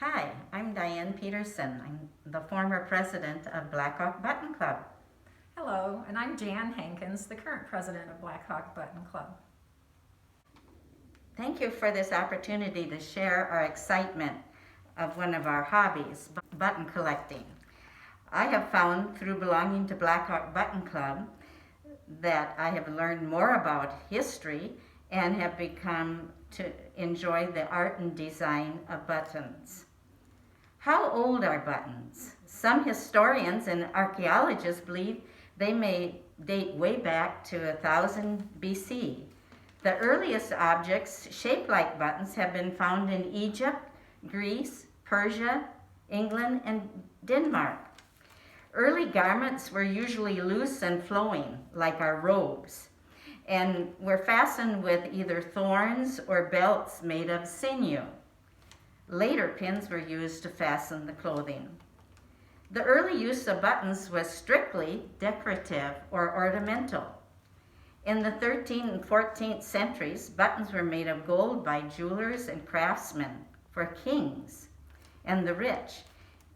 Hi, I'm Dianne Peterson. I'm the former president of Black Hawk Button Club. Hello, and I'm Dianne Hankins, the current president of Black Hawk Button Club. Thank you for this opportunity to share our excitement of one of our hobbies, button collecting. I have found through belonging to Black Hawk Button Club that I have learned more about history and have become to enjoy the art and design of buttons. How old are buttons? Some historians and archaeologists believe they may date way back to 1000 BC. The earliest objects shaped like buttons have been found in Egypt, Greece, Persia, England, and Denmark. Early garments were usually loose and flowing, like our robes, and were fastened with either thorns or belts made of sinew. Later, pins were used to fasten the clothing. The early use of buttons was strictly decorative or ornamental. In the 13th and 14th centuries, buttons were made of gold by jewelers and craftsmen for kings and the rich.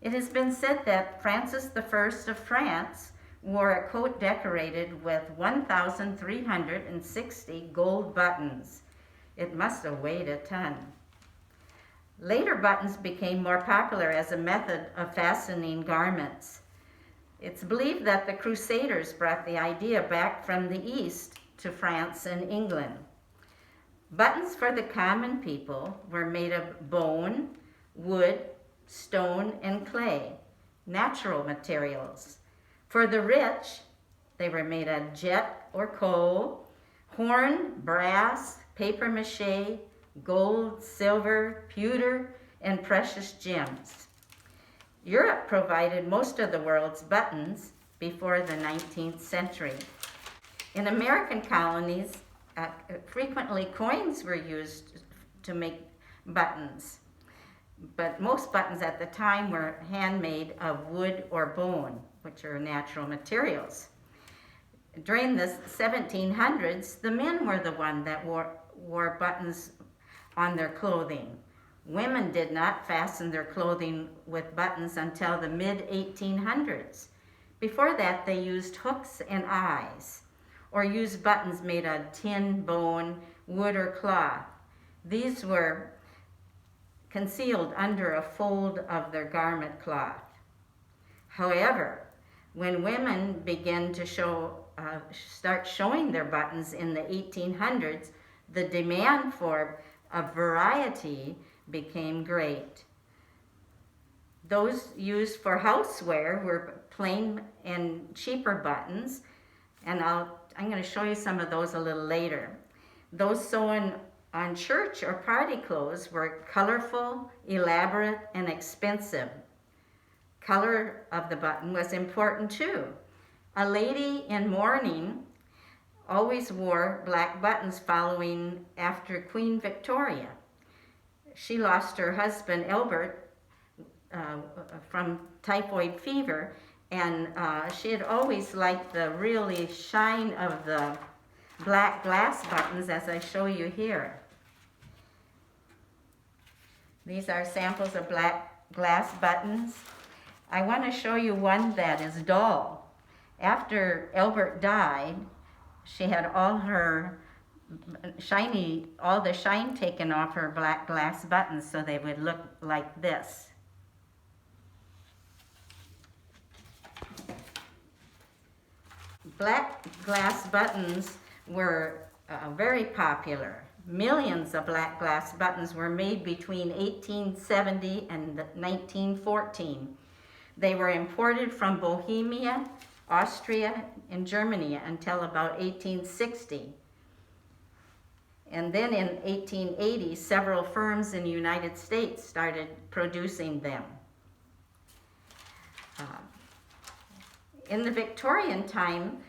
It has been said that Francis I of France wore a coat decorated with 1,360 gold buttons. It must have weighed a ton. Later, buttons became more popular as a method of fastening garments. It's believed that the Crusaders brought the idea back from the East to France and England. Buttons for the common people were made of bone, wood, stone, and clay, natural materials. For the rich, they were made of jet or coal, horn, brass, paper mache, gold, silver, pewter, and precious gems. Europe provided most of the world's buttons before the 19th century. In American colonies, frequently coins were used to make buttons, but most buttons at the time were handmade of wood or bone, which are natural materials. During the 1700s, the men were the one that wore buttons on their clothing. Women did not fasten their clothing with buttons until the mid-1800s. Before that, they used hooks and eyes, or used buttons made of tin, bone, wood, or cloth. These were concealed under a fold of their garment cloth. However, when women began to start showing their buttons in the 1800s, the demand for a variety became great. Those used for houseware were plain and cheaper buttons, and I'm going to show you some of those a little later. Those sewn on church or party clothes were colorful, elaborate, and expensive. Color of the button was important too. A lady in mourning always wore black buttons following after Queen Victoria. She lost her husband, Albert, from typhoid fever, and she had always liked the really shine of the black glass buttons, as I show you here. These are samples of black glass buttons. I want to show you one that is dull. After Albert died, she had all the shine taken off her black glass buttons so they would look like this. Black glass buttons were very popular. Millions of black glass buttons were made between 1870 and 1914. They were imported from Bohemia, Austria, and Germany until about 1860. And then in 1880, several firms in the United States started producing them. In the Victorian time,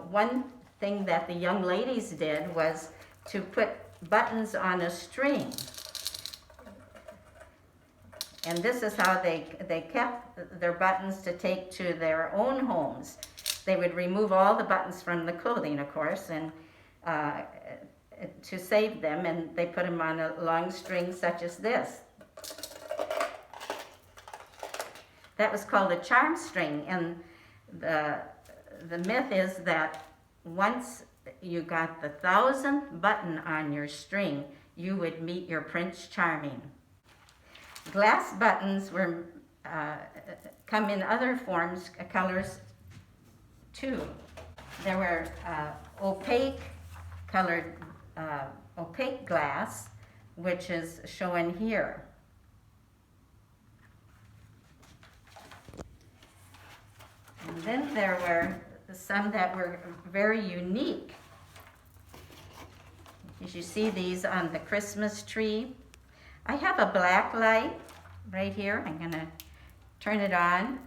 one thing that the young ladies did was to put buttons on a string. And this is how they kept their buttons to take to their own homes. They would remove all the buttons from the clothing, of course, and to save them, and they put them on a long string such as this. That was called a charm string, and the myth is that once you got the 1,000th button on your string, you would meet your Prince Charming. Glass buttons were come in other forms, colors too. There were opaque glass, which is shown here. And then there were some that were very unique. As you see these on the Christmas tree. I have a black light right here. I'm going to turn it on,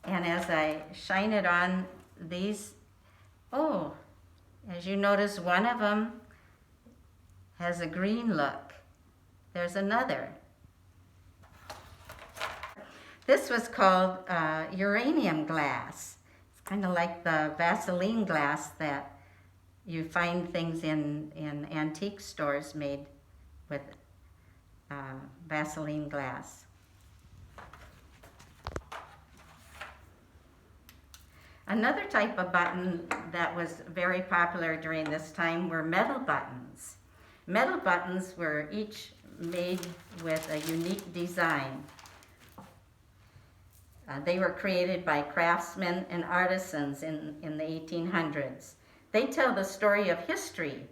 and as I shine it on these, as you notice, one of them has a green look. There's another. This was called uranium glass. It's kind of like the Vaseline glass that you find things in antique stores made with Vaseline glass. Another type of button that was very popular during this time were metal buttons. Metal buttons were each made with a unique design. They were created by craftsmen and artisans in the 1800s. They tell the story of history,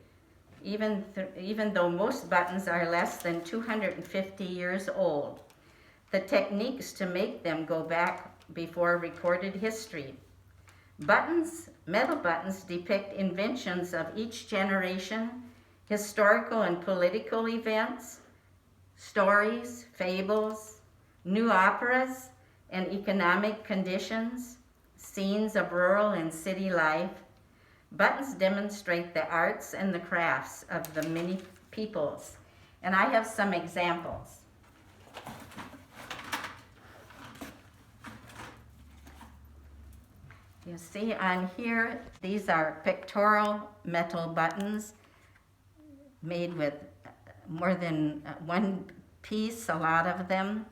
even though most buttons are less than 250 years old. The techniques to make them go back before recorded history. Metal buttons depict inventions of each generation, historical and political events, stories, fables, new operas, and economic conditions, scenes of rural and city life. Buttons demonstrate the arts and the crafts of the many peoples. And I have some examples. You see on here, these are pictorial metal buttons made with more than one piece, a lot of them.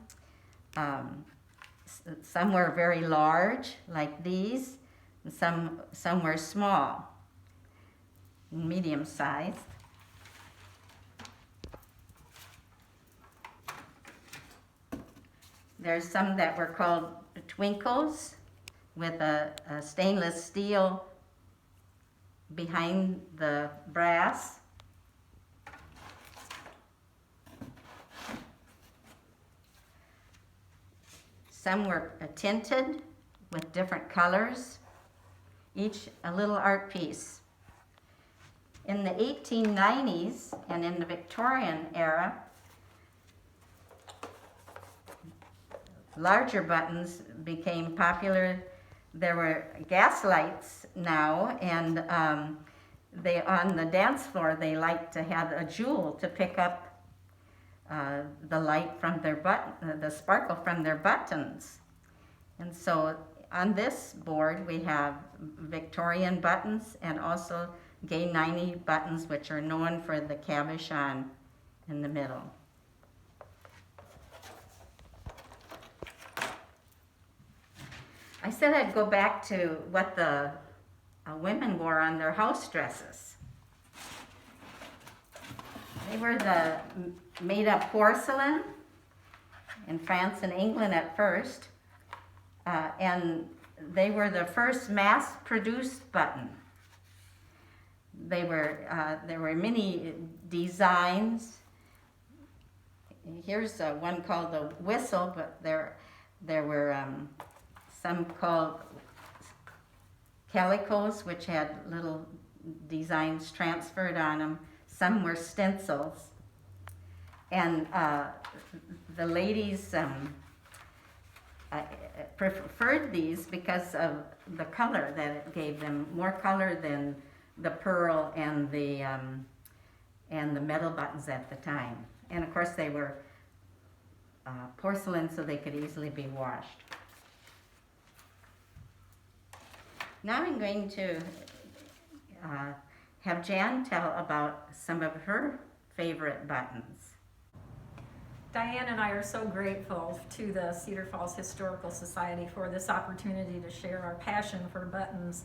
Some were very large, like these, and some were small, medium-sized. There's some that were called twinkles, with a stainless steel behind the brass. Some were tinted with different colors, each a little art piece. In the 1890s and in the Victorian era, larger buttons became popular. There were gas lights now, and they on the dance floor they like to have a jewel to pick up the light from their the sparkle from their buttons. And so on this board we have Victorian buttons and also gay 90 buttons, which are known for the cabochon in the middle. I said I'd go back to what the women wore on their house dresses. They were the made-up porcelain in France and England at first, and they were the first mass-produced button. There were many designs. Here's one called the whistle, but there were some called calicos, which had little designs transferred on them. Some were stencils. And the ladies preferred these because of the color that it gave them, more color than the pearl and the metal buttons at the time. And of course they were porcelain, so they could easily be washed. Now I'm going to have Jan tell about some of her favorite buttons. Diane and I are so grateful to the Cedar Falls Historical Society for this opportunity to share our passion for buttons.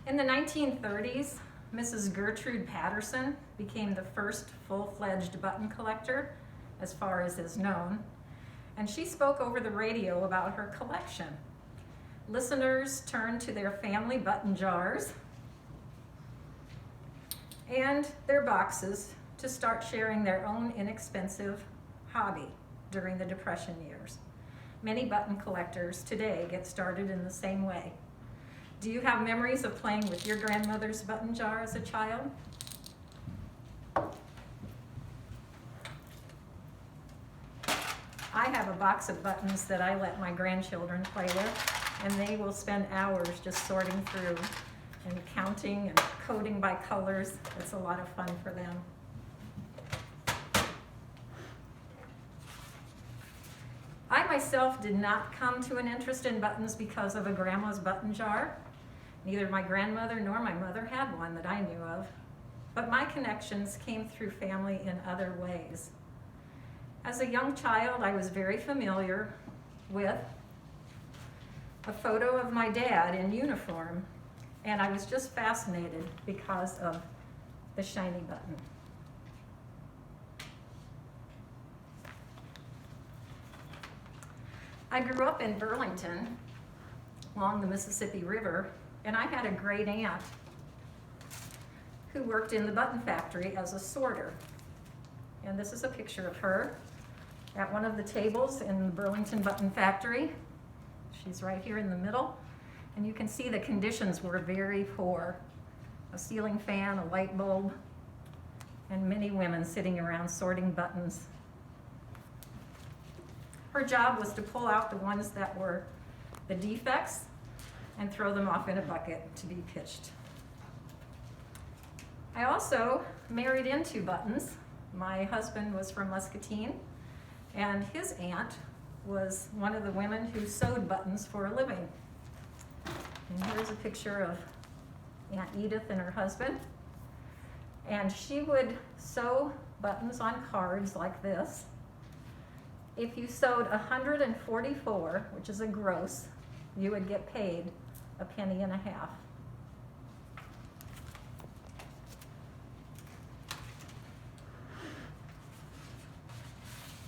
In the 1930s, Mrs. Gertrude Peterson became the first full-fledged button collector, as far as is known, and she spoke over the radio about her collection. Listeners turned to their family button jars and their boxes to start sharing their own inexpensive hobby during the Depression years. Many button collectors today get started in the same way. Do you have memories of playing with your grandmother's button jar as a child? I have a box of buttons that I let my grandchildren play with, and they will spend hours just sorting through and counting and coding by colors. It's a lot of fun for them. I myself did not come to an interest in buttons because of a grandma's button jar. Neither my grandmother nor my mother had one that I knew of, but my connections came through family in other ways. As a young child, I was very familiar with a photo of my dad in uniform, and I was just fascinated because of the shiny button. I grew up in Burlington along the Mississippi River, and I had a great aunt who worked in the button factory as a sorter. And this is a picture of her at one of the tables in the Burlington Button Factory. She's right here in the middle, and you can see the conditions were very poor. A ceiling fan, a light bulb, and many women sitting around sorting buttons. Her job was to pull out the ones that were the defects and throw them off in a bucket to be pitched. I also married into buttons. My husband was from Muscatine, and his aunt was one of the women who sewed buttons for a living. And here's a picture of Aunt Edith and her husband. And she would sew buttons on cards like this. If you sewed 144, which is a gross, you would get paid a penny and a half.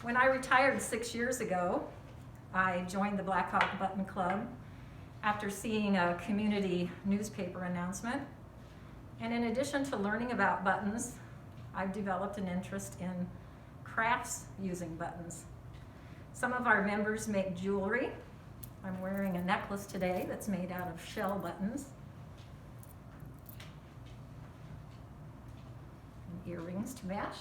When I retired 6 years ago, I joined the Black Hawk Button Club after seeing a community newspaper announcement. And in addition to learning about buttons, I've developed an interest in crafts using buttons. Some of our members make jewelry. I'm wearing a necklace today that's made out of shell buttons. And earrings to match.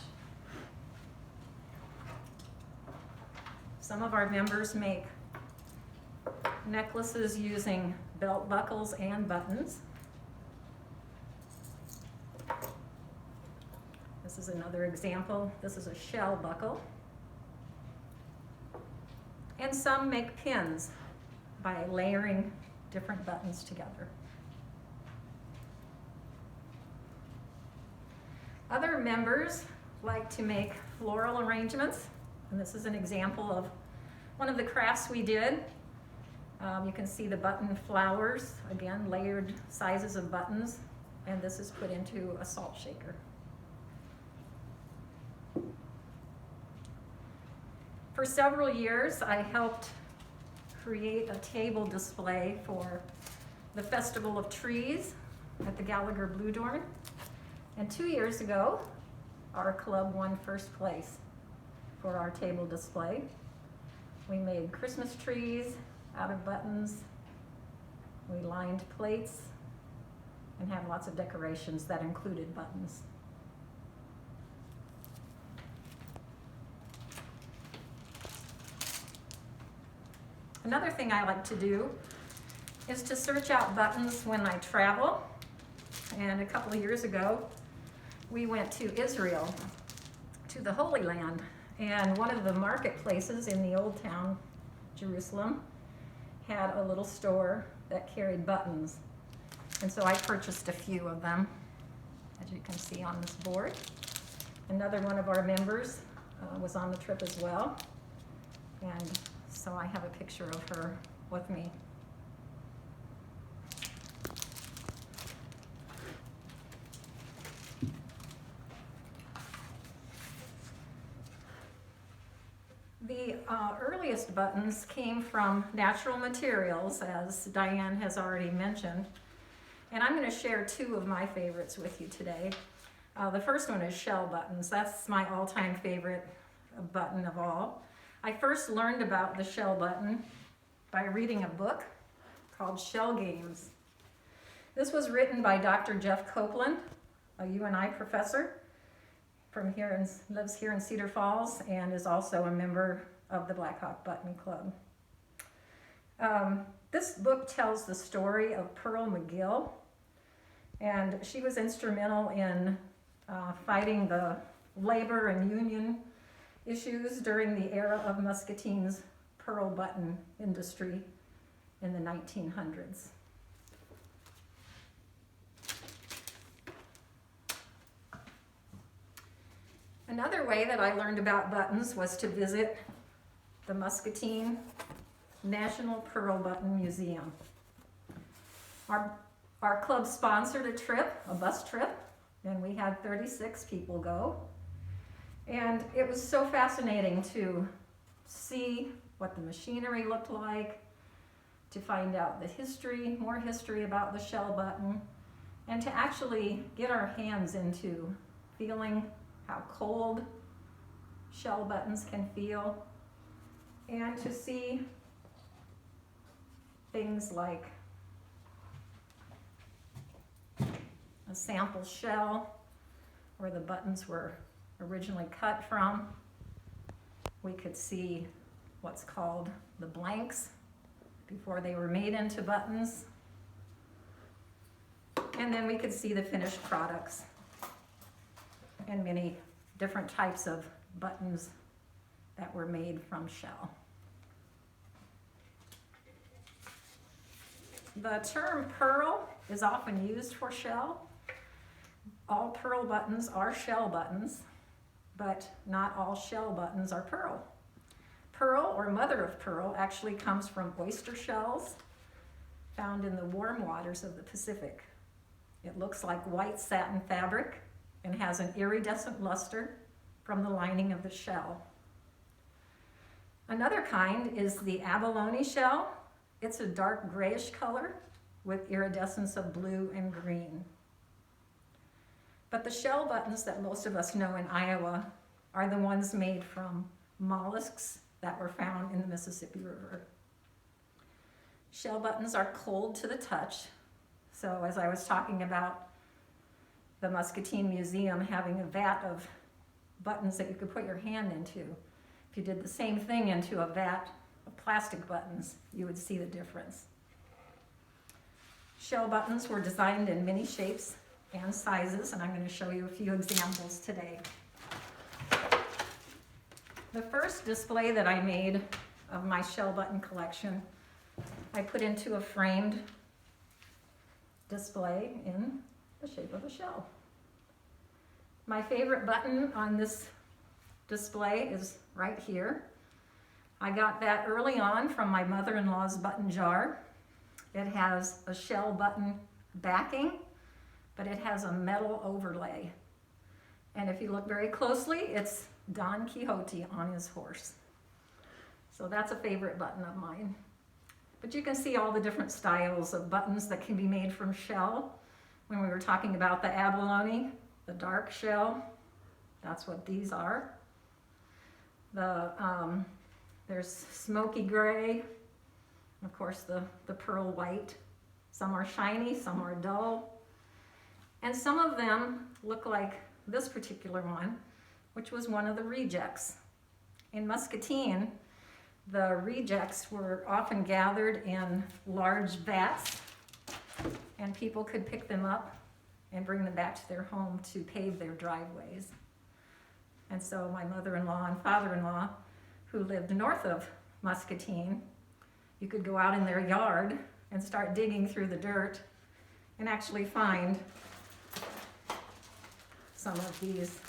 Some of our members make necklaces using belt buckles and buttons. This is another example. This is a shell buckle. And some make pins by layering different buttons together. Other members like to make floral arrangements, and this is an example of one of the crafts we did. You can see the button flowers, again, layered sizes of buttons, and this is put into a salt shaker. For several years, I helped create a table display for the Festival of Trees at the Gallagher Blue Dorn. And 2 years ago, our club won first place for our table display. We made Christmas trees out of buttons. We lined plates and had lots of decorations that included buttons. Another thing I like to do is to search out buttons when I travel. And a couple of years ago, we went to Israel, to the Holy Land. And one of the marketplaces in the old town, Jerusalem, had a little store that carried buttons. And so I purchased a few of them, as you can see on this board. Another one of our members was on the trip as well. And so I have a picture of her with me. The earliest buttons came from natural materials, as Dianne has already mentioned. And I'm going to share two of my favorites with you today. The first one is shell buttons. That's my all-time favorite button of all. I first learned about the shell button by reading a book called Shell Games. This was written by Dr. Jeff Copeland, a UNI professor from here and lives here in Cedar Falls and is also a member of the Black Hawk Button Club. This book tells the story of Pearl McGill, and she was instrumental in fighting the labor and union issues during the era of Muscatine's pearl button industry in the 1900s. Another way that I learned about buttons was to visit the Muscatine National Pearl Button Museum. Our club sponsored a trip, a bus trip, and we had 36 people go. And it was so fascinating to see what the machinery looked like, to find out the history, more history about the shell button, and to actually get our hands into feeling how cold shell buttons can feel, and to see things like a sample shell where the buttons were originally cut from. We could see what's called the blanks before they were made into buttons. And then we could see the finished products and many different types of buttons that were made from shell. The term pearl is often used for shell. All pearl buttons are shell buttons, but not all shell buttons are pearl. Pearl, or mother of pearl, actually comes from oyster shells found in the warm waters of the Pacific. It looks like white satin fabric and has an iridescent luster from the lining of the shell. Another kind is the abalone shell. It's a dark grayish color with iridescence of blue and green. But the shell buttons that most of us know in Iowa are the ones made from mollusks that were found in the Mississippi River. Shell buttons are cold to the touch. So as I was talking about the Muscatine Museum having a vat of buttons that you could put your hand into, if you did the same thing into a vat of plastic buttons, you would see the difference. Shell buttons were designed in many shapes and sizes, and I'm going to show you a few examples today. The first display that I made of my shell button collection, I put into a framed display in the shape of a shell. My favorite button on this display is right here. I got that early on from my mother-in-law's button jar. It has a shell button backing, but it has a metal overlay. And if you look very closely, it's Don Quixote on his horse. So that's a favorite button of mine. But you can see all the different styles of buttons that can be made from shell. When we were talking about the abalone, the dark shell, that's what these are. There's smoky gray, of course the pearl white. Some are shiny, some are dull. And some of them look like this particular one, which was one of the rejects. In Muscatine, the rejects were often gathered in large vats, and people could pick them up and bring them back to their home to pave their driveways. And so my mother-in-law and father-in-law, who lived north of Muscatine, you could go out in their yard and start digging through the dirt and actually find some of these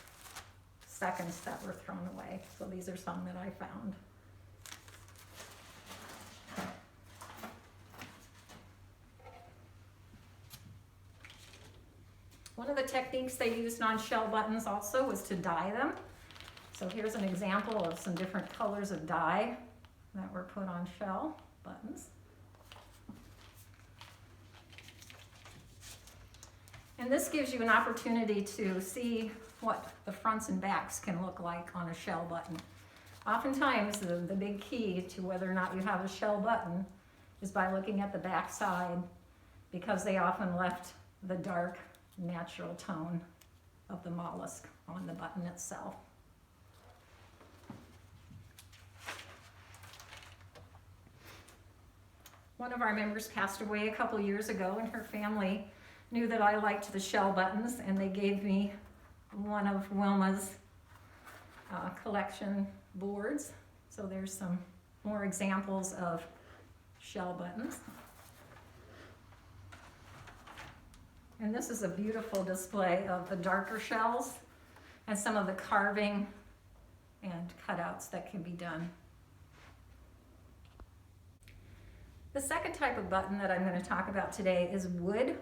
seconds that were thrown away. So these are some that I found. One of the techniques they used on shell buttons also was to dye them. So here's an example of some different colors of dye that were put on shell buttons. And this gives you an opportunity to see what the fronts and backs can look like on a shell button. Oftentimes, the big key to whether or not you have a shell button is by looking at the back side, because they often left the dark, natural tone of the mollusk on the button itself. One of our members passed away a couple years ago, and her family knew that I liked the shell buttons, and they gave me one of Wilma's collection boards. So there's some more examples of shell buttons. And this is a beautiful display of the darker shells and some of the carving and cutouts that can be done. The second type of button that I'm going to talk about today is wood.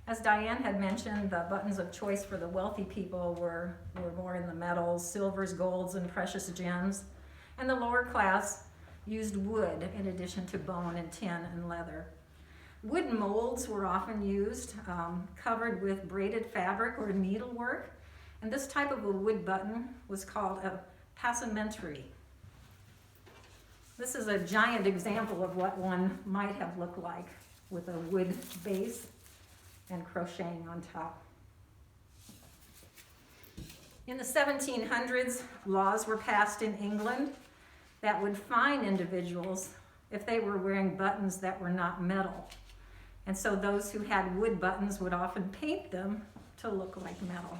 As Dianne had mentioned, the buttons of choice for the wealthy people were more in the metals, silvers, golds, and precious gems. And the lower class used wood in addition to bone and tin and leather. Wood molds were often used, covered with braided fabric or needlework. And this type of a wood button was called a passementerie. This is a giant example of what one might have looked like with a wood base and crocheting on top. In the 1700s, laws were passed in England that would fine individuals if they were wearing buttons that were not metal. And so those who had wood buttons would often paint them to look like metal.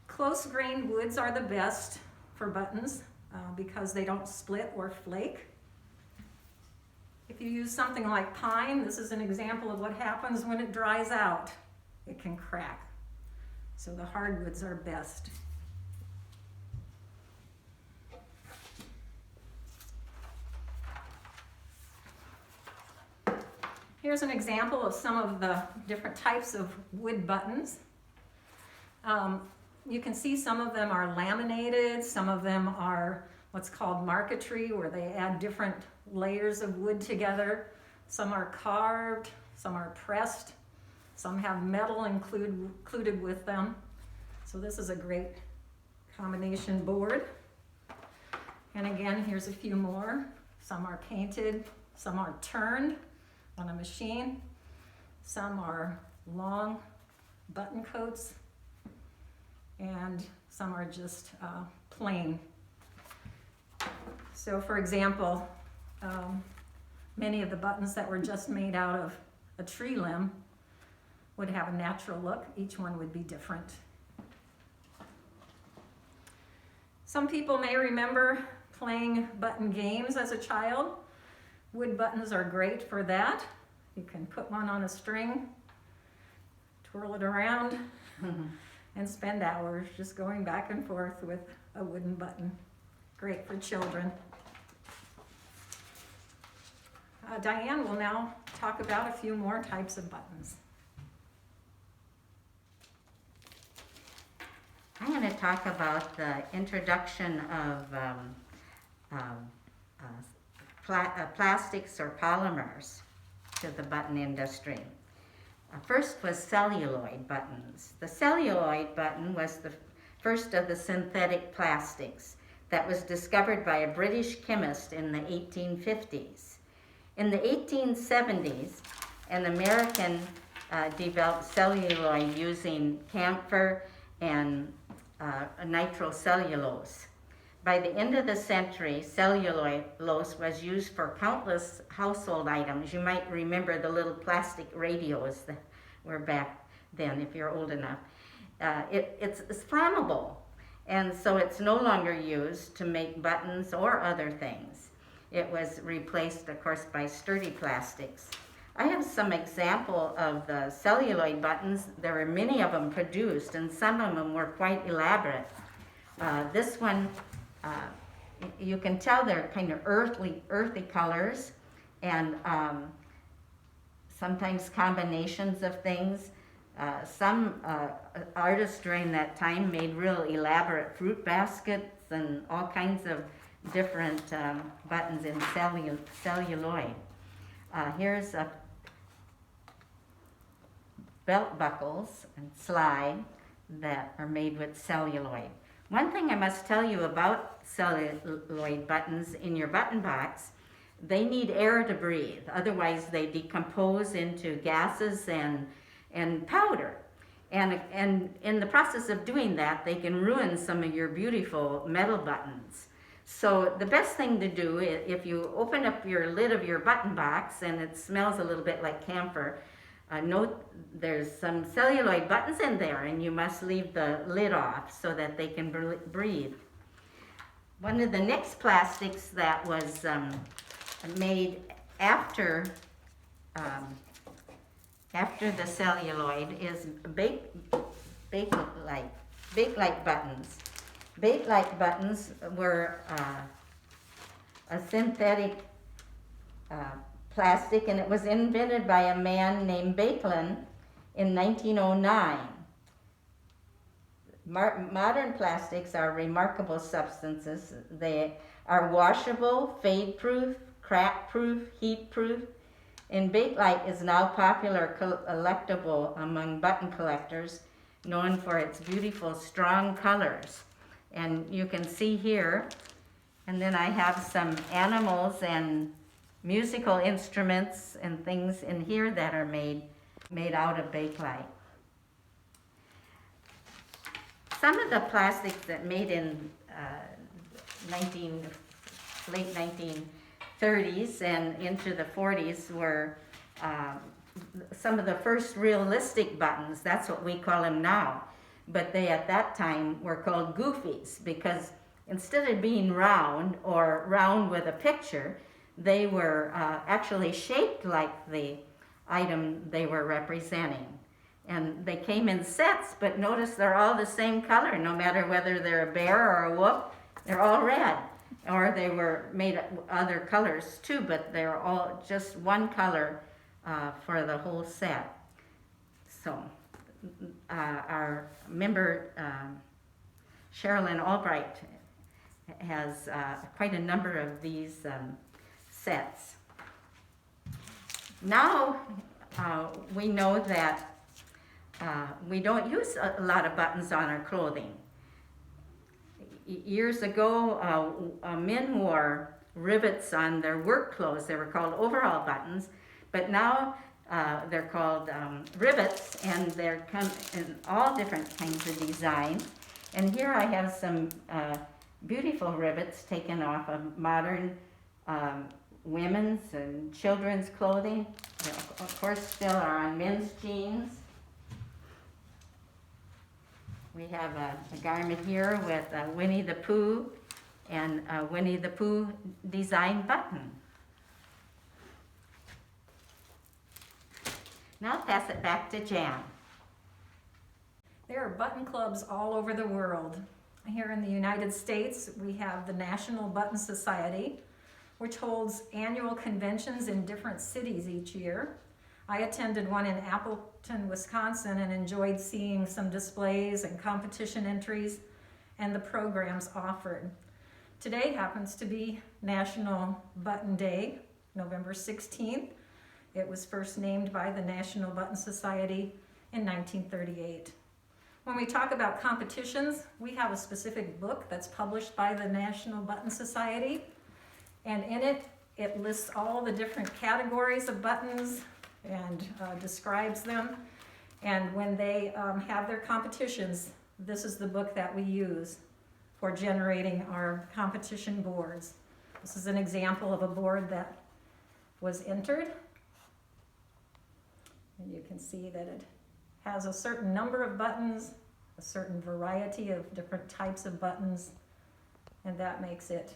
Close-grained woods are the best for buttons because they don't split or flake. If you use something like pine, this is an example of what happens when it dries out. It can crack. So the hardwoods are best. Here's an example of some of the different types of wood buttons. You can see some of them are laminated, some of them are what's called marquetry, where they add different layers of wood together. Some are carved, some are pressed, some have metal included with them. So this is a great combination board. And again, here's a few more. Some are painted, some are turned on a machine, some are long button coats, and some are just plain. So for example, many of the buttons that were just made out of a tree limb would have a natural look. Each one would be different. Some people may remember playing button games as a child. Wood buttons are great for that. You can put one on a string, twirl it around, and spend hours just going back and forth with a wooden button. Great for children. Dianne will now talk about a few more types of buttons. I'm going to talk about the introduction of plastics or polymers to the button industry. First was celluloid buttons. The celluloid button was the first of the synthetic plastics that was discovered by a British chemist in the 1850s. In the 1870s, an American developed celluloid using camphor and nitrocellulose. By the end of the century, cellulose was used for countless household items. You might remember the little plastic radios that were back then, if you're old enough. It's flammable, and so it's no longer used to make buttons or other things. It was replaced, of course, by sturdy plastics. I have some example of the celluloid buttons. There were many of them produced, and some of them were quite elaborate. This one, you can tell they're kind of earthy colors, and sometimes combinations of things. Some artists during that time made real elaborate fruit baskets and all kinds of different buttons in celluloid. Here's a belt buckles and slide that are made with celluloid. One thing I must tell you about celluloid buttons in your button box, they need air to breathe, otherwise they decompose into gases and powder. And in the process of doing that, they can ruin some of your beautiful metal buttons. So the best thing to do, if you open up your lid of your button box and it smells a little bit like camphor, note there's some celluloid buttons in there, and you must leave the lid off so that they can breathe. One of the next plastics that was made after the celluloid is Bakelite buttons. Bakelite buttons were a synthetic plastic, and it was invented by a man named Bakelin in 1909. Modern plastics are remarkable substances. They are washable, fade-proof, crack-proof, heat-proof, and Bakelite is now popular collectible among button collectors, known for its beautiful, strong colors. And you can see here, and then I have some animals and musical instruments and things in here that are made out of Bakelite. Some of the plastics that made in late 1930s and into the 40s were some of the first realistic buttons. That's what we call them now. But they at that time were called goofies, because instead of being round or round with a picture, they were actually shaped like the item they were representing. And they came in sets, but notice they're all the same color, no matter whether they're a bear or a whoop, they're all red. Or they were made other colors too, but they're all just one color for the whole set. So our member Sherilyn Albright has quite a number of these sets. Now we know that we don't use a lot of buttons on our clothing. Years ago, men wore rivets on their work clothes. They were called overall buttons, but now they're called rivets, and they're come in all different kinds of designs. And here I have some beautiful rivets taken off of modern women's and children's clothing. They, of course, still are on men's jeans. We have a garment here with Winnie the Pooh and a Winnie the Pooh design button. Now I'll pass it back to Jan. There are button clubs all over the world. Here in the United States, we have the National Button Society, which holds annual conventions in different cities each year. I attended one in Appleton, Wisconsin, and enjoyed seeing some displays and competition entries and the programs offered. Today happens to be National Button Day, November 16th. It was first named by the National Button Society in 1938. When we talk about competitions, we have a specific book that's published by the National Button Society, and in it, it lists all the different categories of buttons and describes them. And when they have their competitions, this is the book that we use for generating our competition boards. This is an example of a board that was entered. And you can see that it has a certain number of buttons, a certain variety of different types of buttons, and that makes it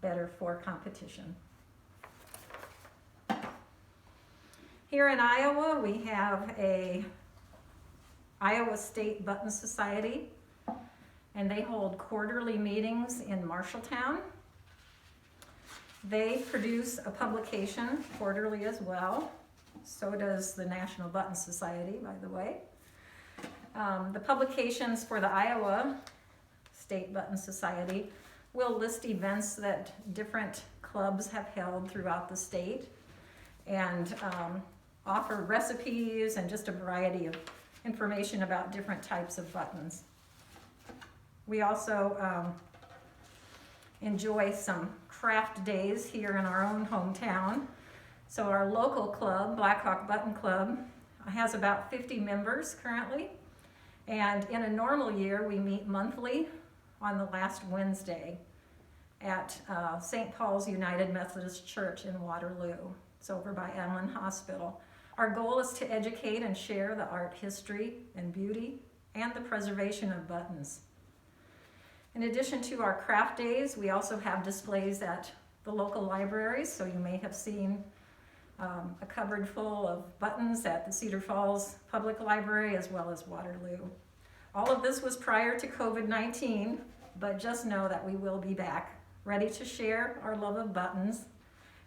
better for competition. Here in Iowa, we have a Iowa State Button Society, and they hold quarterly meetings in Marshalltown. They produce a publication quarterly as well. So does the National Button Society, by the way. The publications for the Iowa State Button Society will list events that different clubs have held throughout the state and offer recipes and just a variety of information about different types of buttons. We also enjoy some craft days here in our own hometown. So our local club, Blackhawk Button Club, has about 50 members currently. And in a normal year, we meet monthly on the last Wednesday at St. Paul's United Methodist Church in Waterloo. It's over by Allen Hospital. Our goal is to educate and share the art history and beauty and the preservation of buttons. In addition to our craft days, we also have displays at the local libraries. So you may have seen a cupboard full of buttons at the Cedar Falls Public Library as well as Waterloo. All of this was prior to COVID-19, but just know that we will be back, ready to share our love of buttons,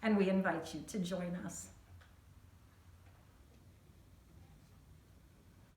and we invite you to join us.